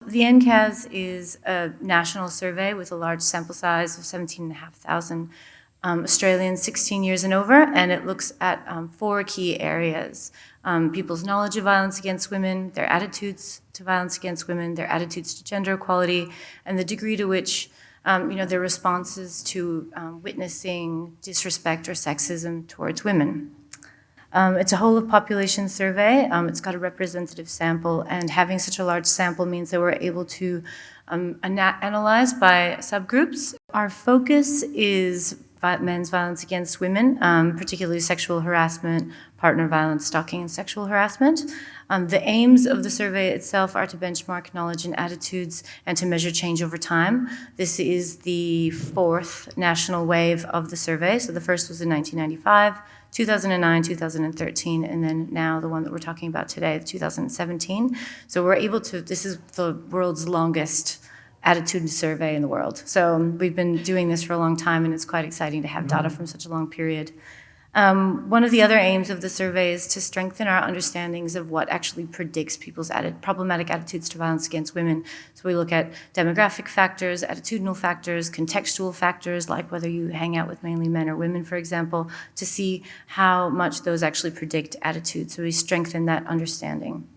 The NCAS is a national survey with a large sample size of 17,500 Australians 16 years and over, and it looks at 4 key areas. People's knowledge of violence against women, their attitudes to violence against women, their attitudes to gender equality, and the degree to which their responses to witnessing disrespect or sexism towards women. It's a whole of population survey. It's got a representative sample, and having such a large sample means that we're able to analyze by subgroups. Our focus is men's violence against women, particularly sexual harassment, partner violence, stalking, and sexual harassment. The aims of the survey itself are to benchmark knowledge and attitudes and to measure change over time. This is the 4th national wave of the survey. So the first was in 1995, 2009, 2013, and then now the one that we're talking about today, 2017. So we're able to, this is the world's longest attitude survey in the world. So we've been doing this for a long time, and it's quite exciting to have data from such a long period. One of the other aims of the survey is to strengthen our understandings of what actually predicts people's problematic attitudes to violence against women. So we look at demographic factors, attitudinal factors, contextual factors, like whether you hang out with mainly men or women, for example, to see how much those actually predict attitudes. So we strengthen that understanding.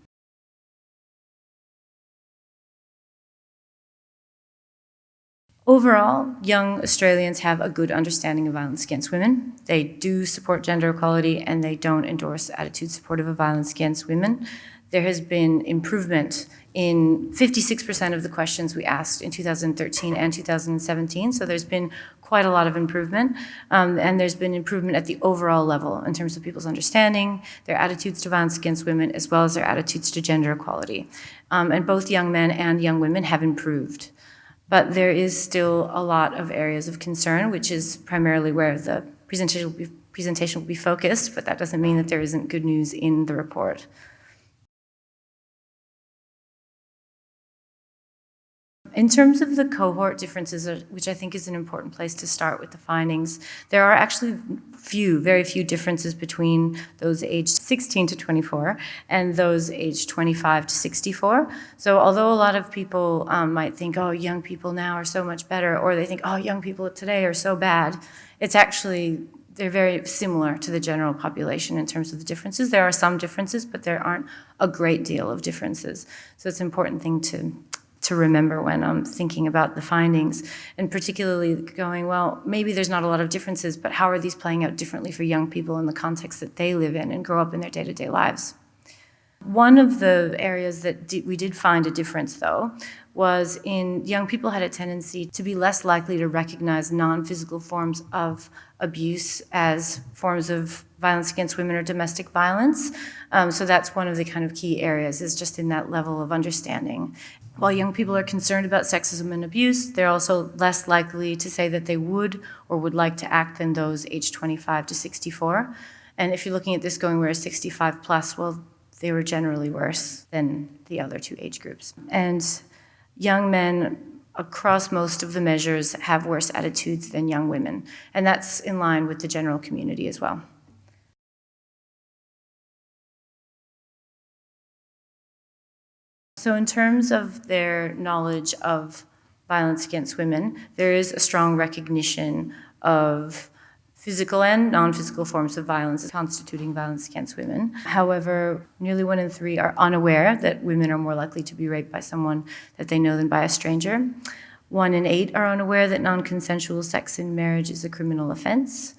Overall, young Australians have a good understanding of violence against women. They do support gender equality, and they don't endorse attitudes supportive of violence against women. There has been improvement in 56% of the questions we asked in 2013 and 2017, so there's been quite a lot of improvement, and there's been improvement at the overall level in terms of people's understanding, their attitudes to violence against women, as well as their attitudes to gender equality. And both young men and young women have improved. But there is still a lot of areas of concern, which is primarily where the presentation will be focused, but that doesn't mean that there isn't good news in the report. In terms of the cohort differences, which I think is an important place to start with the findings, there are actually very few differences between those aged 16 to 24 and those aged 25 to 64. So although a lot of people might think, oh, young people now are so much better, or they think, oh, young people today are so bad, it's actually, they're very similar to the general population in terms of the differences. There are some differences, but there aren't a great deal of differences. So it's an important thing to remember when I'm thinking about the findings, and particularly going, well, maybe there's not a lot of differences, but how are these playing out differently for young people in the context that they live in and grow up in their day-to-day lives? One of the areas that we did find a difference, though, was in young people had a tendency to be less likely to recognize non-physical forms of abuse as forms of violence against women or domestic violence. So that's one of the kind of key areas, is just in that level of understanding. While young people are concerned about sexism and abuse, they're also less likely to say that they would or would like to act than those aged 25 to 64. And if you're looking at this going, we're 65 plus, well, they were generally worse than the other 2 age groups. And young men across most of the measures have worse attitudes than young women. And that's in line with the general community as well. So in terms of their knowledge of violence against women, there is a strong recognition of physical and non-physical forms of violence constituting violence against women. However, nearly 1 in 3 are unaware that women are more likely to be raped by someone that they know than by a stranger. 1 in 8 are unaware that non-consensual sex in marriage is a criminal offense.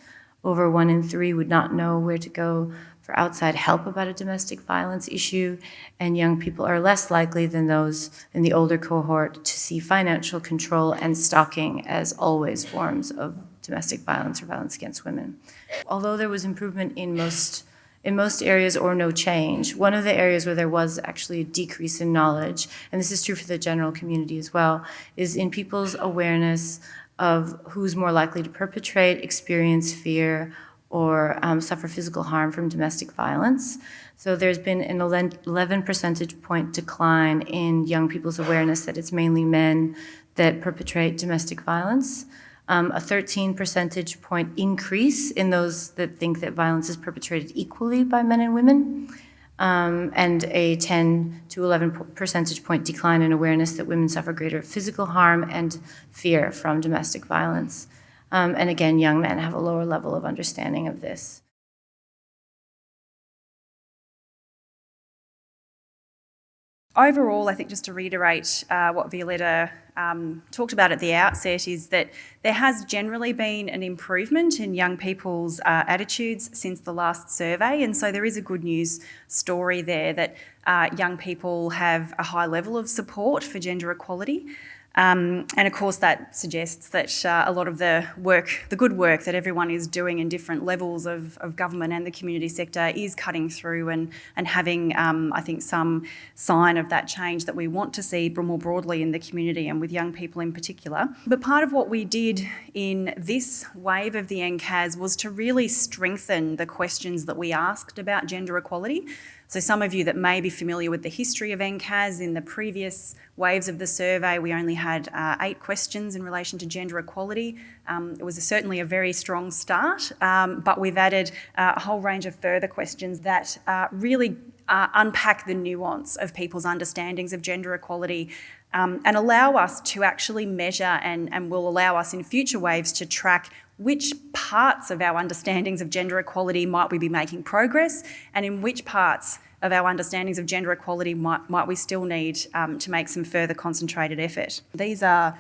Over 1 in 3 would not know where to go for outside help about a domestic violence issue, and young people are less likely than those in the older cohort to see financial control and stalking as always forms of domestic violence or violence against women. Although there was improvement in most areas or no change, one of the areas where there was actually a decrease in knowledge, and this is true for the general community as well, is in people's awareness of who's more likely to perpetrate, experience fear, or suffer physical harm from domestic violence. So there's been an 11 percentage point decline in young people's awareness that it's mainly men that perpetrate domestic violence. A 13 percentage point increase in those that think that violence is perpetrated equally by men and women. and a 10 to 11 percentage point decline in awareness that women suffer greater physical harm and fear from domestic violence. And again, young men have a lower level of understanding of this. Overall, I think just to reiterate what Violeta talked about at the outset is that there has generally been an improvement in young people's attitudes since the last survey, and so there is a good news story there that young people have a high level of support for gender equality. And of course that suggests that a lot of the good work that everyone is doing in different levels of government and the community sector is cutting through and having, I think, some sign of that change that we want to see more broadly in the community and with young people in particular. But part of what we did in this wave of the NCAS was to really strengthen the questions that we asked about gender equality. So some of you that may be familiar with the history of NCAS, in the previous waves of the survey, we only had 8 questions in relation to gender equality. It was certainly a very strong start, but we've added a whole range of further questions that really unpack the nuance of people's understandings of gender equality and allow us to actually measure and will allow us in future waves to track which parts of our understandings of gender equality might we be making progress, and in which parts of our understandings of gender equality might we still need to make some further concentrated effort. These are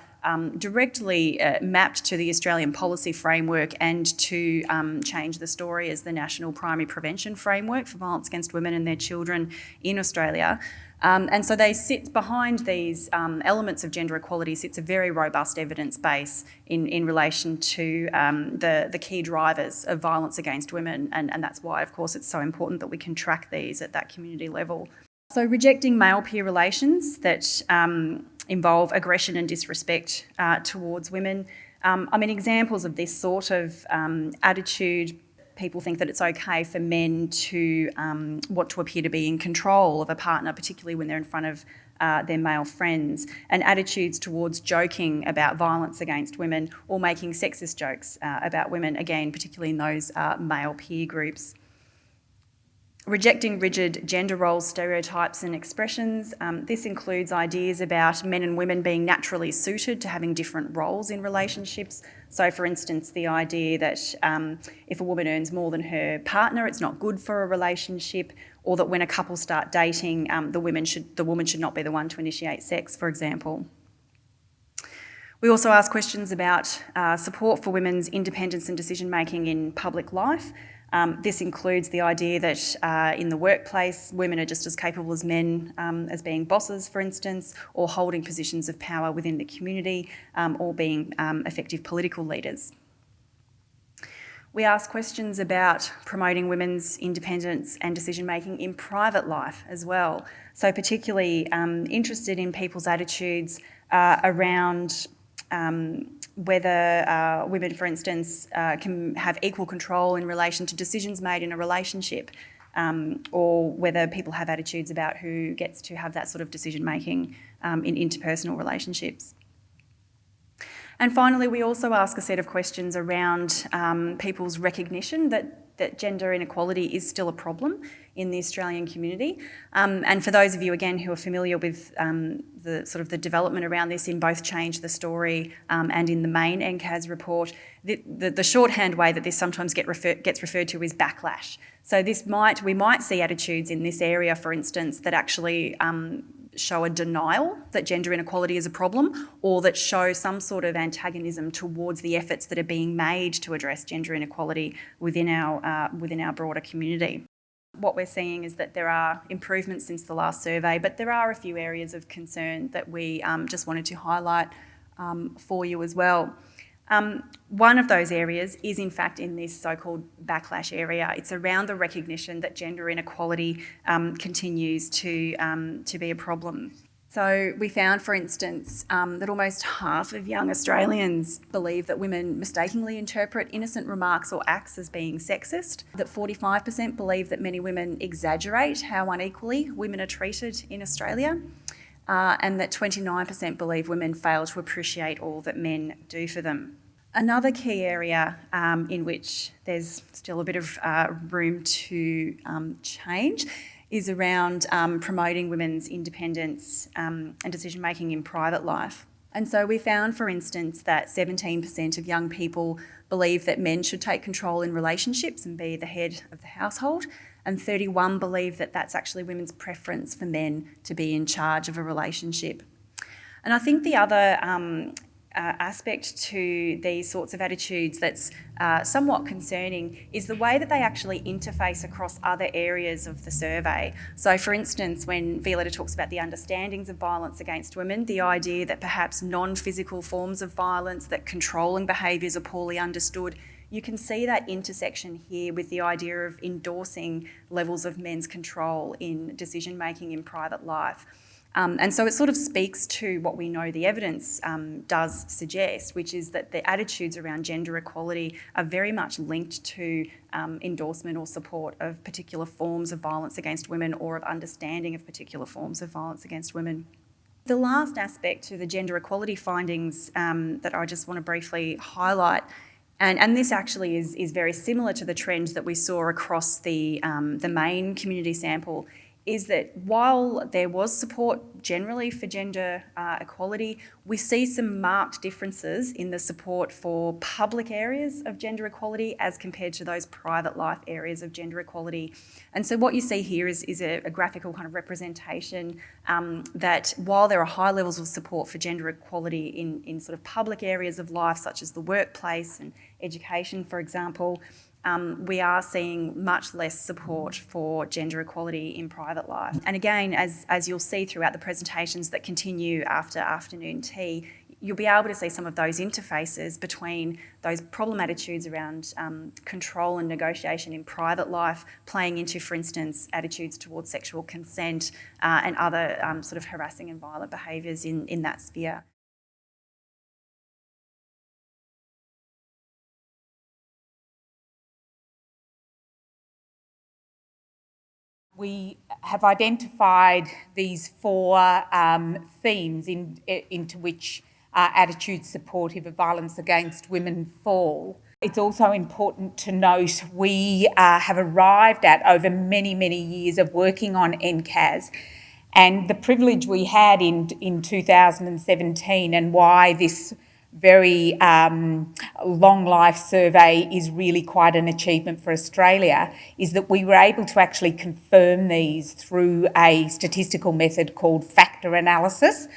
directly mapped to the Australian policy framework and to Change the Story as the national primary prevention framework for violence against women and their children in Australia. And so they sit behind these elements of gender equality, sits a very robust evidence base in relation to the key drivers of violence against women. And that's why, of course, it's so important that we can track these at that community level. So rejecting male peer relations that involve aggression and disrespect towards women. Examples of this sort of attitude: people think that it's okay for men to want to appear to be in control of a partner, particularly when they're in front of their male friends, and attitudes towards joking about violence against women or making sexist jokes about women, again, particularly in those male peer groups. Rejecting rigid gender roles, stereotypes and expressions. This includes ideas about men and women being naturally suited to having different roles in relationships. So, for instance, the idea that if a woman earns more than her partner, it's not good for a relationship, or that when a couple start dating, the woman should not be the one to initiate sex, for example. We also ask questions about support for women's independence and decision-making in public life. This includes the idea that in the workplace, women are just as capable as men as being bosses, for instance, or holding positions of power within the community, or being effective political leaders. We ask questions about promoting women's independence and decision-making in private life as well. So particularly interested in people's attitudes around whether women, for instance, can have equal control in relation to decisions made in a relationship, or whether people have attitudes about who gets to have that sort of decision-making in interpersonal relationships. And finally, we also ask a set of questions around people's recognition that gender inequality is still a problem in the Australian community. And for those of you, again, who are familiar with the development around this in both Change the Story and in the main NCAS report, the shorthand way that this sometimes gets referred to is backlash. So we might see attitudes in this area, for instance, that actually show a denial that gender inequality is a problem, or that show some sort of antagonism towards the efforts that are being made to address gender inequality within our broader community. What we're seeing is that there are improvements since the last survey, but there are a few areas of concern that we just wanted to highlight for you as well. One of those areas is in fact in this so-called backlash area. It's around the recognition that gender inequality continues to be a problem. So we found, for instance, that almost half of young Australians believe that women mistakenly interpret innocent remarks or acts as being sexist, that 45% believe that many women exaggerate how unequally women are treated in Australia, and that 29% believe women fail to appreciate all that men do for them. Another key area in which there's still a bit of room to change is around promoting women's independence and decision-making in private life. And so we found, for instance, that 17% of young people believe that men should take control in relationships and be the head of the household, and 31 believe that that's actually women's preference for men to be in charge of a relationship. And I think the other aspect to these sorts of attitudes that's somewhat concerning is the way that they actually interface across other areas of the survey. So, for instance, when Violeta talks about the understandings of violence against women, the idea that perhaps non-physical forms of violence, that controlling behaviours are poorly understood, you can see that intersection here with the idea of endorsing levels of men's control in decision-making in private life. And so it sort of speaks to what we know the evidence does suggest, which is that the attitudes around gender equality are very much linked to endorsement or support of particular forms of violence against women or of understanding of particular forms of violence against women. The last aspect to the gender equality findings that I just want to briefly highlight, and this actually is very similar to the trend that we saw across the main community sample, is that while there was support generally for gender equality, we see some marked differences in the support for public areas of gender equality as compared to those private life areas of gender equality. And so what you see here is a graphical kind of representation that while there are high levels of support for gender equality in sort of public areas of life, such as the workplace and education, for example, we are seeing much less support for gender equality in private life. And again, as you'll see throughout the presentations that continue after afternoon tea, you'll be able to see some of those interfaces between those problem attitudes around control and negotiation in private life playing into, for instance, attitudes towards sexual consent and other sort of harassing and violent behaviours in that sphere. We have identified these four themes into which attitudes supportive of violence against women fall. It's also important to note we have arrived at, over many, many years of working on NCAS, and the privilege we had in 2017 and why this very long life survey is really quite an achievement for Australia, is that we were able to actually confirm these through a statistical method called factor analysis,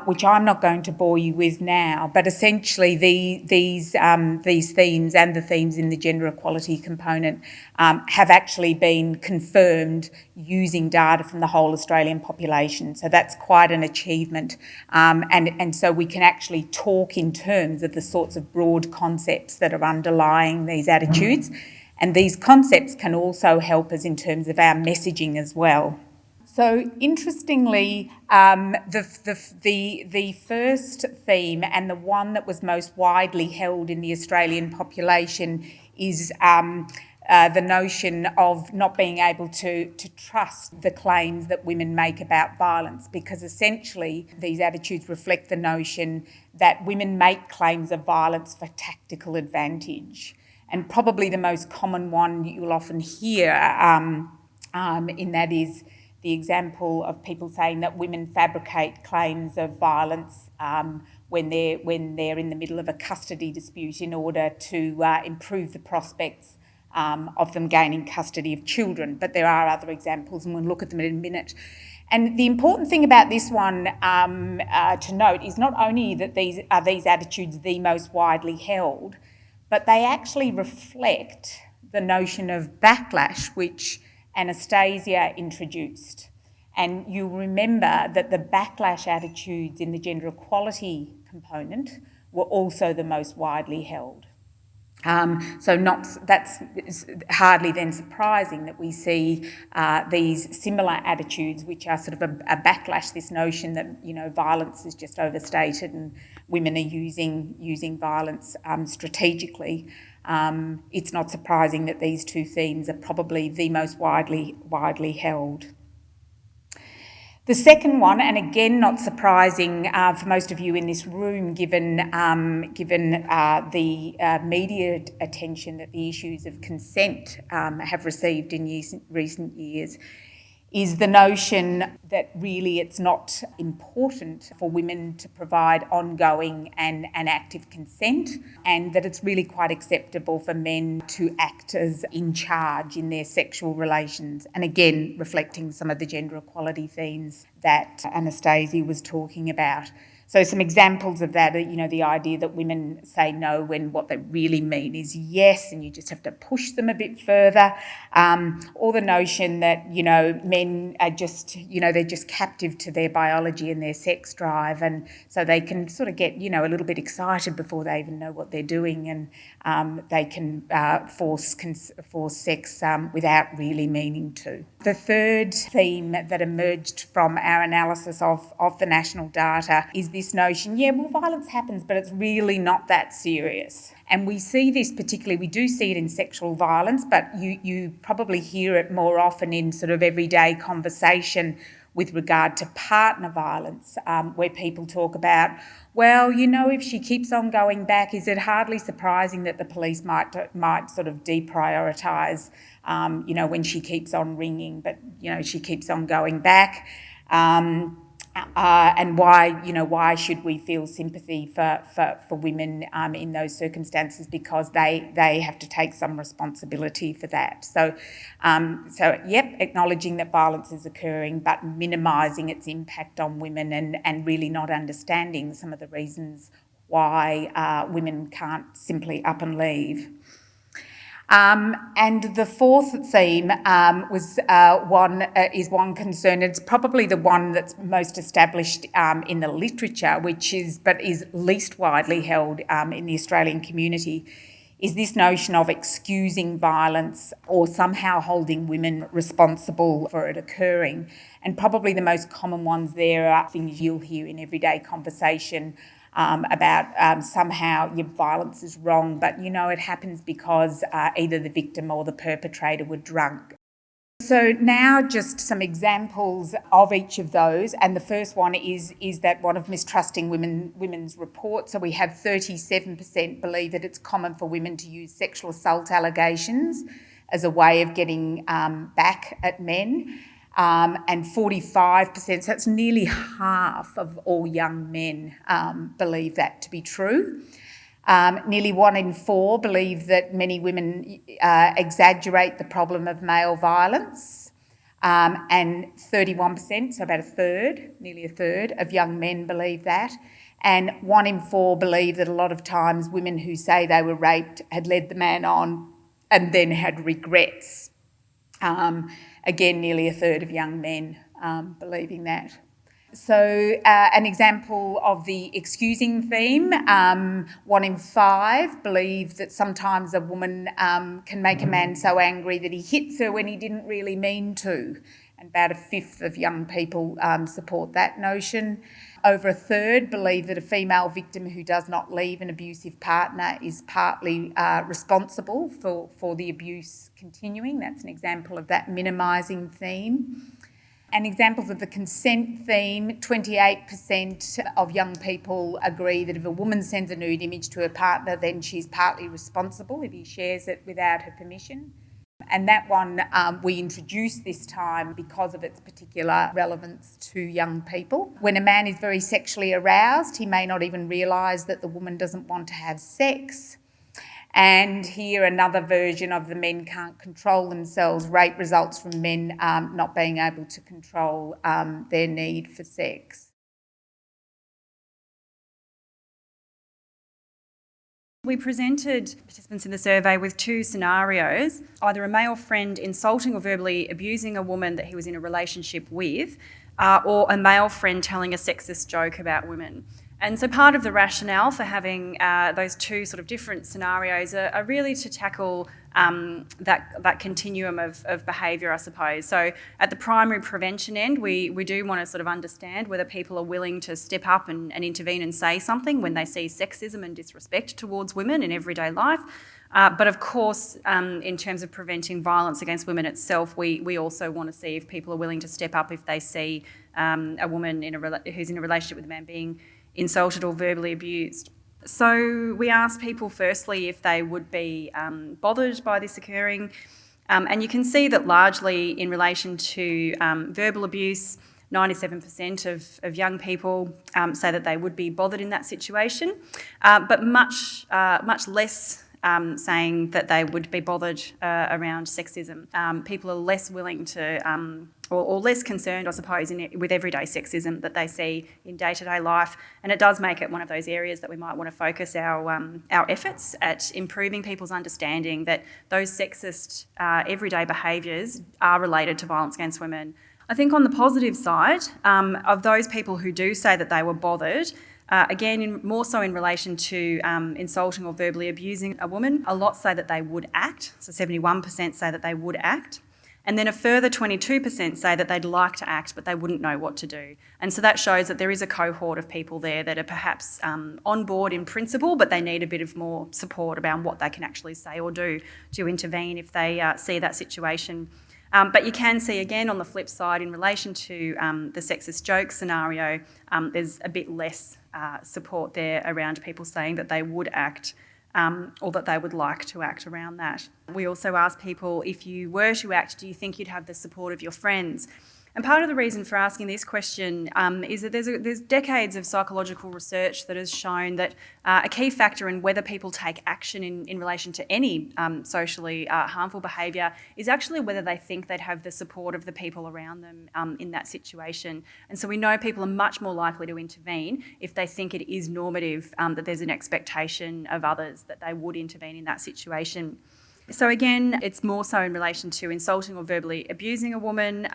which I'm not going to bore you with now, but essentially these themes and the themes in the gender equality component have actually been confirmed using data from the whole Australian population. So that's quite an achievement. And so we can actually talk in terms of the sorts of broad concepts that are underlying these attitudes. And these concepts can also help us in terms of our messaging as well. So interestingly, the first theme and the one that was most widely held in the Australian population is the notion of not being able to trust the claims that women make about violence, because essentially these attitudes reflect the notion that women make claims of violence for tactical advantage. And probably the most common one you'll often hear in that is the example of people saying that women fabricate claims of violence when they're in the middle of a custody dispute in order to improve the prospects of them gaining custody of children. But there are other examples, and we'll look at them in a minute. And the important thing about this one to note is not only that these attitudes the most widely held, but they actually reflect the notion of backlash, which Anastasia introduced. And you'll remember that the backlash attitudes in the gender equality component were also the most widely held. That's hardly then surprising that we see these similar attitudes, which are sort of a backlash, this notion that, you know, violence is just overstated and women are using violence strategically. It's not surprising that these two themes are probably the most widely held. The second one, and again not surprising for most of you in this room, given the media attention that the issues of consent have received in recent years, is the notion that really it's not important for women to provide ongoing and active consent, and that it's really quite acceptable for men to act as in charge in their sexual relations. And again, reflecting some of the gender equality themes that Anastasia was talking about. So some examples of that are, the idea that women say no when what they really mean is yes, and you just have to push them a bit further. Or the notion that, men are just, they're just captive to their biology and their sex drive, and so they can sort of get, a little bit excited before they even know what they're doing, and they can force sex without really meaning to. The third theme that emerged from our analysis of the national data is this notion, violence happens, but it's really not that serious. And we see this particularly, we do see it in sexual violence, but you probably hear it more often in sort of everyday conversation with regard to partner violence, where people talk about, if she keeps on going back, is it hardly surprising that the police might sort of deprioritise, when she keeps on ringing, but, she keeps on going back. And why should we feel sympathy for women in those circumstances? Because they have to take some responsibility for that. So acknowledging that violence is occurring, but minimising its impact on women, and really not understanding some of the reasons why women can't simply up and leave. And the fourth theme is one concern. It's probably the one that's most established in the literature, but is least widely held in the Australian community, is this notion of excusing violence or somehow holding women responsible for it occurring. And probably the most common ones there are things you'll hear in everyday conversation about somehow your violence is wrong, but it happens because either the victim or the perpetrator were drunk. So now just some examples of each of those, and the first one is that one of mistrusting women's reports. So we have 37% believe that it's common for women to use sexual assault allegations as a way of getting back at men. And 45%, so that's nearly half of all young men believe that to be true. Nearly 1 in 4 believe that many women exaggerate the problem of male violence. And 31%, so about nearly a third of young men believe that. And 1 in 4 believe that a lot of times women who say they were raped had led the man on and then had regrets. Again, nearly a third of young men believing that. So an example of the excusing theme, 1 in 5 believe that sometimes a woman can make a man so angry that he hits her when he didn't really mean to. And about a fifth of young people support that notion. Over a third believe that a female victim who does not leave an abusive partner is partly responsible for the abuse continuing. That's an example of that minimising theme. And examples of the consent theme, 28% of young people agree that if a woman sends a nude image to her partner, then she's partly responsible if he shares it without her permission. And that one we introduced this time because of its particular relevance to young people. When a man is very sexually aroused, he may not even realise that the woman doesn't want to have sex. And here another version of the men can't control themselves. Rape results from men not being able to control their need for sex. We presented participants in the survey with 2 scenarios, either a male friend insulting or verbally abusing a woman that he was in a relationship with, or a male friend telling a sexist joke about women. And so part of the rationale for having those 2 sort of different scenarios are really to tackle that continuum of behaviour, I suppose. So at the primary prevention end, we do want to sort of understand whether people are willing to step up and intervene and say something when they see sexism and disrespect towards women in everyday life. But of course, in terms of preventing violence against women itself, we also want to see if people are willing to step up if they see a woman who's in a relationship with a man being insulted or verbally abused. So we asked people firstly if they would be bothered by this occurring. And you can see that largely in relation to verbal abuse, 97% of young people say that they would be bothered in that situation, but much less saying that they would be bothered around sexism. People are less willing to, or less concerned, I suppose, with everyday sexism that they see in day-to-day life, and it does make it one of those areas that we might want to focus our efforts at improving people's understanding that those sexist everyday behaviours are related to violence against women. I think on the positive side, of those people who do say that they were bothered, again, more so in relation to insulting or verbally abusing a woman, a lot say that they would act. So 71% say that they would act. And then a further 22% say that they'd like to act, but they wouldn't know what to do. And so that shows that there is a cohort of people there that are perhaps on board in principle, but they need a bit of more support about what they can actually say or do to intervene if they see that situation. But you can see, again, on the flip side, in relation to the sexist joke scenario, there's a bit less support there around people saying that they would act or that they would like to act around that. We also ask people, if you were to act, do you think you'd have the support of your friends? And part of the reason for asking this question is that there's decades of psychological research that has shown that a key factor in whether people take action in relation to any socially harmful behaviour is actually whether they think they'd have the support of the people around them in that situation. And so we know people are much more likely to intervene if they think it is normative, that there's an expectation of others that they would intervene in that situation. So again, it's more so in relation to insulting or verbally abusing a woman,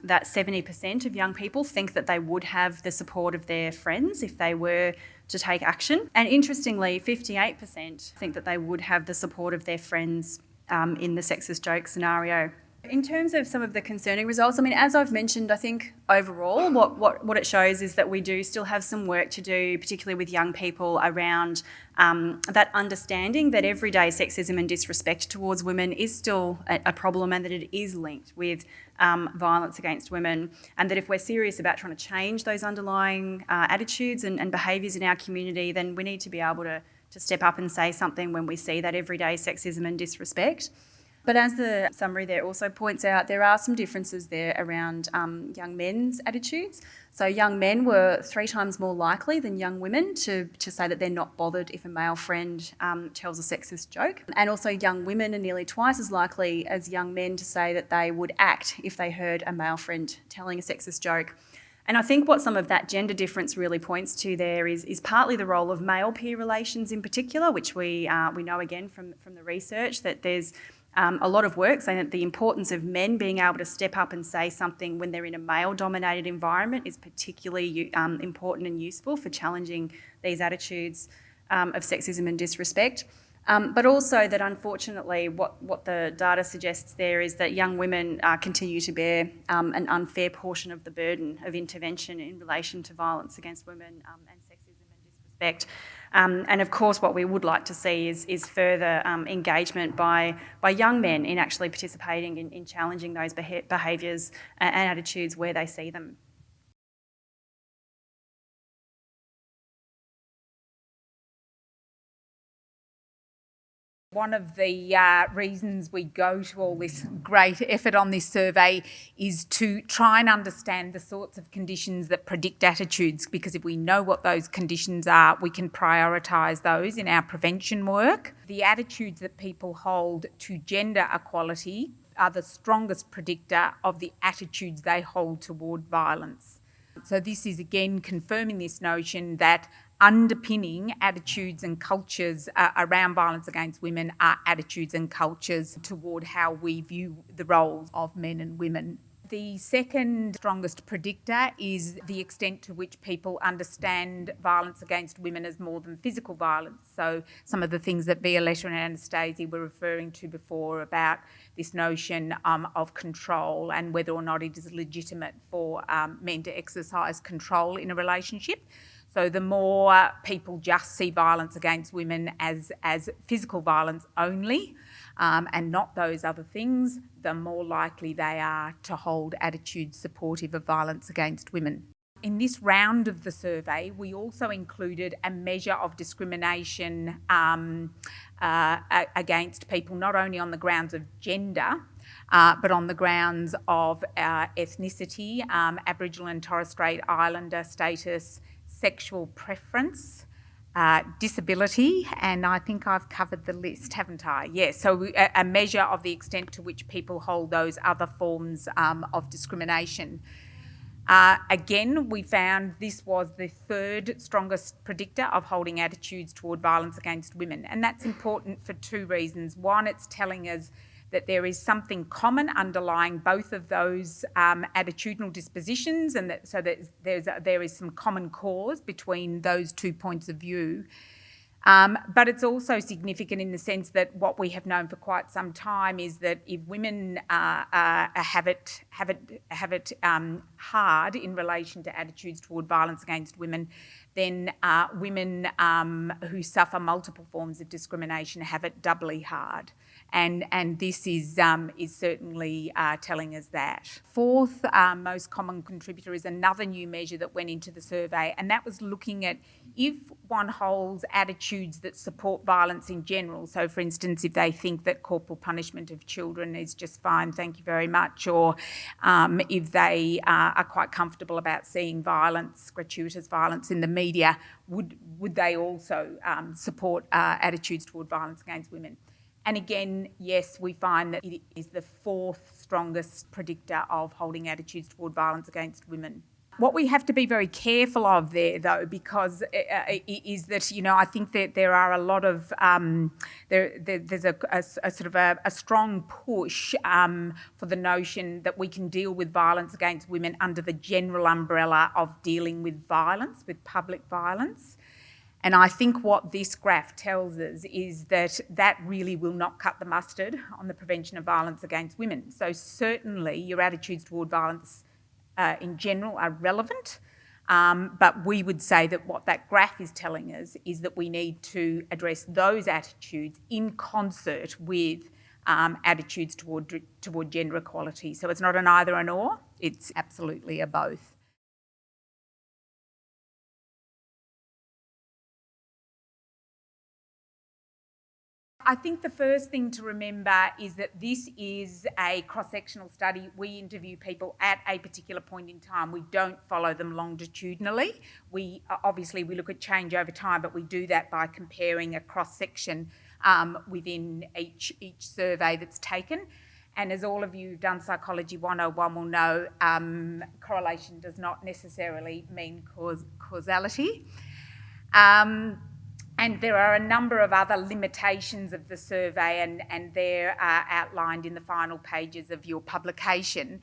that 70% of young people think that they would have the support of their friends if they were to take action. And interestingly, 58% think that they would have the support of their friends in the sexist joke scenario. In terms of some of the concerning results, I mean, as I've mentioned, I think overall what it shows is that we do still have some work to do, particularly with young people, around that understanding that everyday sexism and disrespect towards women is still a problem, and that it is linked with violence against women, and that if we're serious about trying to change those underlying attitudes and behaviours in our community, then we need to be able to step up and say something when we see that everyday sexism and disrespect. But as the summary there also points out, there are some differences there around young men's attitudes. So young men were 3 times more likely than young women to say that they're not bothered if a male friend tells a sexist joke. And also young women are nearly twice as likely as young men to say that they would act if they heard a male friend telling a sexist joke. And I think what some of that gender difference really points to there is partly the role of male peer relations in particular, which we know again from the research that there's a lot of work saying that the importance of men being able to step up and say something when they're in a male-dominated environment is particularly important and useful for challenging these attitudes of sexism and disrespect. But also that unfortunately what the data suggests there is that young women continue to bear an unfair portion of the burden of intervention in relation to violence against women and sexism and disrespect. And of course, what we would like to see is further engagement by young men in actually participating in challenging those behaviours and attitudes where they see them. One of the reasons we go to all this great effort on this survey is to try and understand the sorts of conditions that predict attitudes, because if we know what those conditions are, we can prioritise those in our prevention work. The attitudes that people hold to gender equality are the strongest predictor of the attitudes they hold toward violence. So this is again confirming this notion that underpinning attitudes and cultures around violence against women are attitudes and cultures toward how we view the roles of men and women. The second strongest predictor is the extent to which people understand violence against women as more than physical violence. So some of the things that Violeta and Anastasia were referring to before about this notion of control and whether or not it is legitimate for men to exercise control in a relationship. So the more people just see violence against women as physical violence only and not those other things, the more likely they are to hold attitudes supportive of violence against women. In this round of the survey, we also included a measure of discrimination against people not only on the grounds of gender, but on the grounds of ethnicity, Aboriginal and Torres Strait Islander status, sexual preference, disability, and I think I've covered the list, haven't I? Yes, so a measure of the extent to which people hold those other forms of discrimination. Again, we found this was the third strongest predictor of holding attitudes toward violence against women, and that's important for two reasons. One, it's telling us that there is something common underlying both of those attitudinal dispositions, and that there is some common cause between those 2 points of view. But it's also significant in the sense that what we have known for quite some time is that if women have it hard in relation to attitudes toward violence against women, then women who suffer multiple forms of discrimination have it doubly hard. And this is certainly telling us that. Fourth most common contributor is another new measure that went into the survey, and that was looking at if one holds attitudes that support violence in general. So, for instance, if they think that corporal punishment of children is just fine, thank you very much, or if they are quite comfortable about seeing violence, gratuitous violence in the media, would they also support attitudes toward violence against women? And again, yes, we find that it is the fourth strongest predictor of holding attitudes toward violence against women. What we have to be very careful of there, though, because is that, you know, I think that there are a lot of, there's a sort of a strong push for the notion that we can deal with violence against women under the general umbrella of dealing with violence, with public violence. And I think what this graph tells us is that that really will not cut the mustard on the prevention of violence against women. So certainly your attitudes toward violence in general are relevant, but we would say that what that graph is telling us is that we need to address those attitudes in concert with attitudes toward gender equality. So it's not an either and or, it's absolutely a both. I think the first thing to remember is that this is a cross-sectional study. We interview people at a particular point in time. We don't follow them longitudinally. We look at change over time, but we do that by comparing a cross-section within each survey that's taken. And as all of you who've done Psychology 101 will know, correlation does not necessarily mean causality. And there are a number of other limitations of the survey, and they're outlined in the final pages of your publication.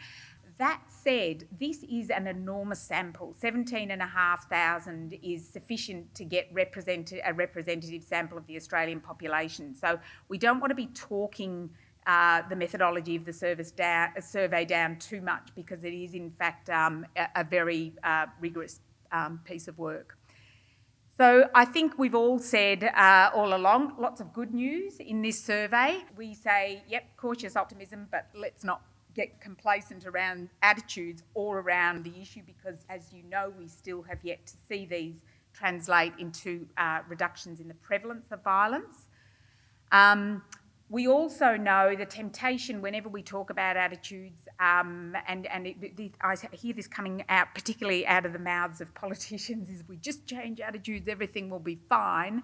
That said, this is an enormous sample. 17,500 is sufficient to get a representative sample of the Australian population. So we don't want to be talking the methodology of the survey down too much, because it is in fact a very rigorous piece of work. So I think we've all said all along, lots of good news in this survey. We say, yep, cautious optimism, but let's not get complacent around attitudes or around the issue, because as you know, we still have yet to see these translate into reductions in the prevalence of violence. We also know the temptation whenever we talk about attitudes, I hear this coming out, particularly out of the mouths of politicians, is if we just change attitudes, everything will be fine.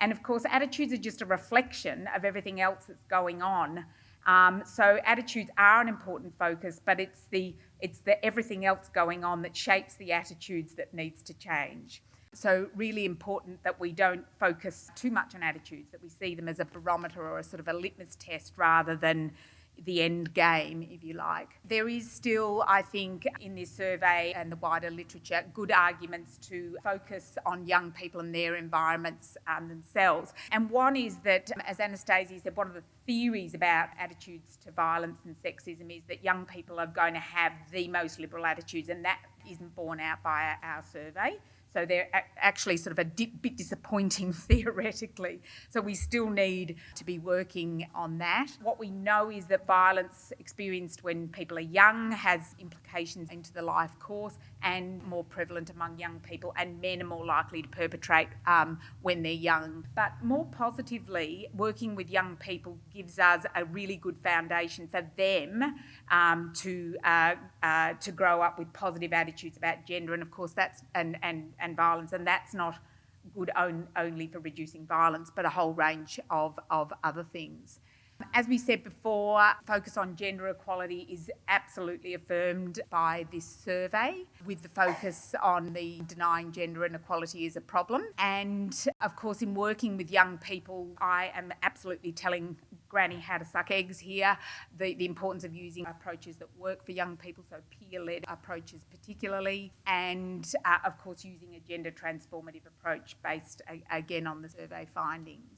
And of course, attitudes are just a reflection of everything else that's going on. So attitudes are an important focus, but it's the everything else going on that shapes the attitudes that needs to change. So really important that we don't focus too much on attitudes, that we see them as a barometer or a sort of a litmus test rather than the end game, if you like. There is still, I think, in this survey and the wider literature, good arguments to focus on young people and their environments themselves. And one is that, as Anastasia said, one of the theories about attitudes to violence and sexism is that young people are going to have the most liberal attitudes, and that isn't borne out by our survey. So they're actually sort of a bit disappointing theoretically. So we still need to be working on that. What we know is that violence experienced when people are young has implications into the life course and more prevalent among young people, and men are more likely to perpetrate when they're young. But more positively, working with young people gives us a really good foundation for them to grow up with positive attitudes about gender, and of course that's and violence, and that's not good only for reducing violence, but a whole range of other things. As we said before, focus on gender equality is absolutely affirmed by this survey, with the focus on the denying gender inequality is a problem. And of course, in working with young people, I am absolutely telling Granny how to suck eggs here, the importance of using approaches that work for young people, so peer-led approaches particularly, and of course using a gender transformative approach based again on the survey findings.